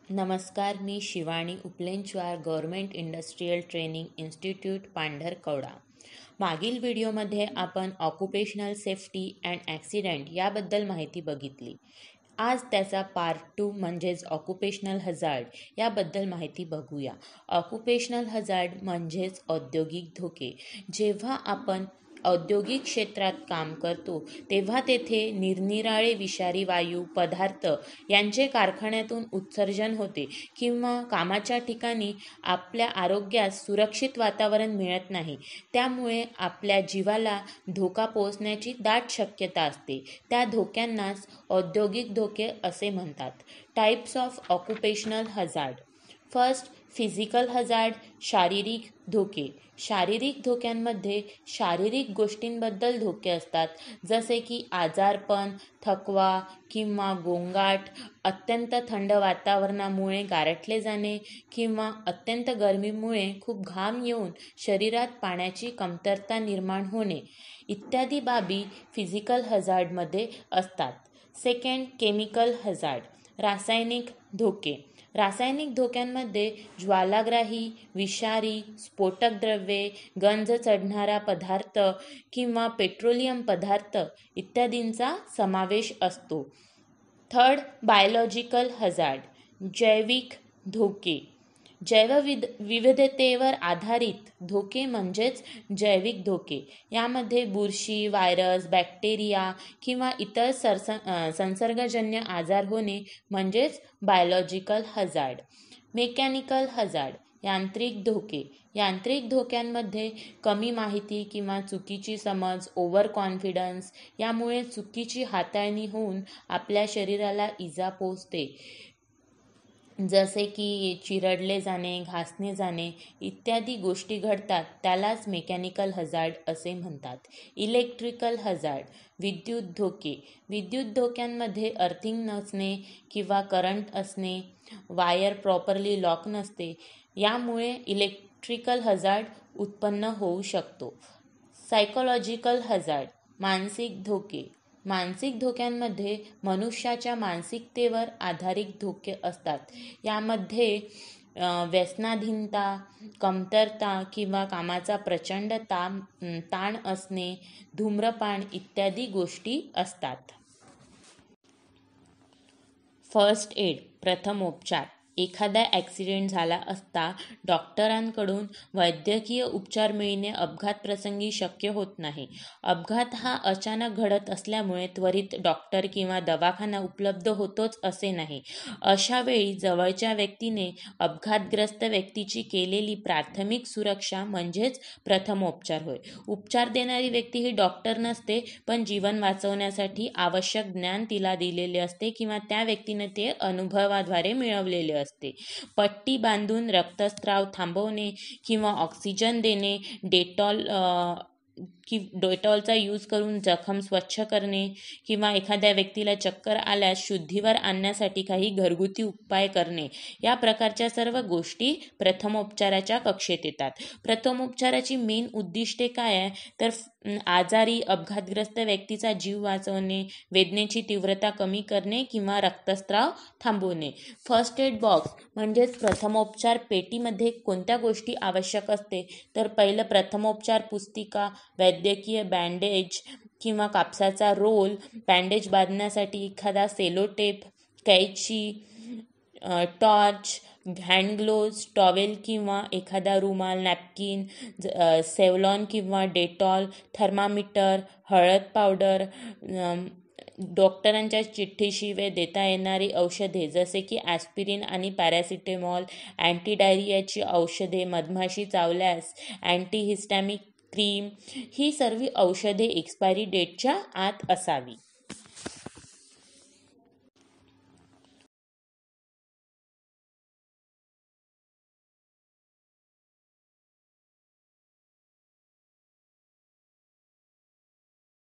नमस्कार, मी Shivani Uplenchwar, government industrial training institute, Pandharkawada. मागील व्हिडिओमध्ये आपण ऑक्युपेशनल सेफ्टी अँड ॲक्सिडेंट याबद्दल माहिती बघितली. आज त्याचा पार्ट 2 म्हणजेच ऑक्युपेशनल हजार्ड याबद्दल माहिती बघूया. ऑक्युपेशनल हजार्ड म्हणजेच औद्योगिक धोके. जेव्हा आपण औद्योगिक क्षेत्रात काम करतो तेव्हा तेथे निरनिराळे विषारी वायू पदार्थ यांचे कारखान्यातून उत्सर्जन होते किंवा कामाच्या ठिकाणी आपल्या आरोग्यास सुरक्षित वातावरण मिळत नाही. त्यामुळे आपल्या जीवाला धोका पोहोचण्याची दाट शक्यता असते. त्या धोक्यांनाच औद्योगिक धोके असे म्हणतात. Types of occupational hazard. First, physical hazard, शारीरिक धोके. शारीरिक धोक्यांमध्ये शारीरिक गोष्टींबद्दल धोके असतात, जसे की आजारपण, थकवा किंवा गोंगाट, अत्यंत थंड वातावरणामुळे गारठले जाणे किंवा अत्यंत गरमीमुळे खूप घाम येऊन शरीरात पाण्याची कमतरता निर्माण होणे इत्यादी बाबी फिजिकल हजार्डमध्ये असतात. सेकंड, केमिकल हजार्ड, रासायनिक धोके. रासायनिक धोक्यांमध्ये ज्वालाग्राही, विषारी, स्फोटक द्रव्ये, गंज चढणारा पदार्थ किंवा पेट्रोलियम पदार्थ इत्यादींचा समावेश असतो. थर्ड, बायोलॉजिकल हजार्ड, जैविक धोके. जैवविविधतेवर आधारित धोके म्हणजेच जैविक धोके. यामध्ये बुरशी, व्हायरस, बॅक्टेरिया किंवा इतर संसर्गजन्य आजार होणे म्हणजेच बायोलॉजिकल हजार्ड. मेकॅनिकल हजार्ड, यांत्रिक धोके. यांत्रिक धोक्यांमध्ये कमी माहिती किंवा चुकीची समज, ओव्हर कॉन्फिडन्स यामुळे चुकीची हाताळणी होऊन आपल्या शरीराला इजा पोहोचते, जसे की चिरडले जाणे, घासणे जाणे इत्यादी गोष्टी घडतात. त्यालाच मेकॅनिकल हजार्ड असे म्हणतात. इलेक्ट्रिकल हजार्ड, विद्युत धोके. विद्युत धोक्यांमध्ये अर्थिंग नसणे किंवा करंट असणे, वायर प्रॉपरली लॉक नसते यामुळे इलेक्ट्रिकल हजार्ड उत्पन्न होऊ शकतो. सायकोलॉजिकल हजार्ड, मानसिक धोके. मानसिक धोक्यांमध्ये मनुष्याच्या मानसिकतेवर आधारित धोके असतात. यामध्ये व्यसनाधीनता, कमतरता किंवा कामाचा प्रचंड ताण असणे, धूम्रपान इत्यादी गोष्टी असतात. फर्स्ट एड, प्रथमोपचार. एखादा ॲक्सिडेंट झाला असता डॉक्टरांकडून वैद्यकीय उपचार मिळणे अपघात प्रसंगी शक्य होत नाही. अपघात हा अचानक घडत असल्यामुळे त्वरित डॉक्टर किंवा दवाखाना उपलब्ध होतोच असे नाही. अशा वेळी जवळच्या व्यक्तीने अपघातग्रस्त व्यक्तीची केलेली प्राथमिक सुरक्षा म्हणजेच प्रथमोपचार होय. उपचार देणारी व्यक्ती ही डॉक्टर नसते, पण जीवन वाचवण्यासाठी आवश्यक ज्ञान तिला दिलेले असते किंवा त्या व्यक्तीने ते अनुभवाद्वारे मिळवलेले असते. पट्टी बांधून रक्तस्राव थांबवणे किंवा ऑक्सिजन देणे, डेटॉलचा यूज करून जखम स्वच्छ करणे किंवा एखाद्या व्यक्तीला चक्कर आल्यास शुद्धीवर आणण्यासाठी काही घरगुती उपाय करणे या प्रकारच्या सर्व गोष्टी प्रथमोपचाराच्या कक्षेत येतात. प्रथमोपचाराची मेन उद्दिष्टे काय आहे तर आजारी अपघातग्रस्त व्यक्तीचा जीव वाचवणे, वेदनेची तीव्रता कमी करणे किंवा रक्तस्राव थांबवणे. फर्स्ट एड बॉक्स म्हणजेच प्रथमोपचार पेटीमध्ये कोणत्या गोष्टी आवश्यक असते तर पहिलं, प्रथमोपचार पुस्तिका, वैद्यकीय बँडेज किंवा कापसाचा रोल, बँडेज बांधण्यासाठी एखादा सेलोटेप, कैची, टॉर्च, हँड ग्लोव्ज, टॉवेल किंवा एखादा रुमाल, नॅपकिन, सेव्हलॉन किंवा डेटॉल, थर्मामीटर, हळद पावडर, डॉक्टरांच्या चिठ्ठीशिवाय देता येणारी औषधे जसे की ॲस्पिरिन आणि पॅरासिटेमॉल, अँटी डायरियाची औषधे, मधमाशी चावल्यास अँटीहिस्टॅमिक क्रीम, ही सर्व औषधे एक्सपायरी डेटच्या आत असावी.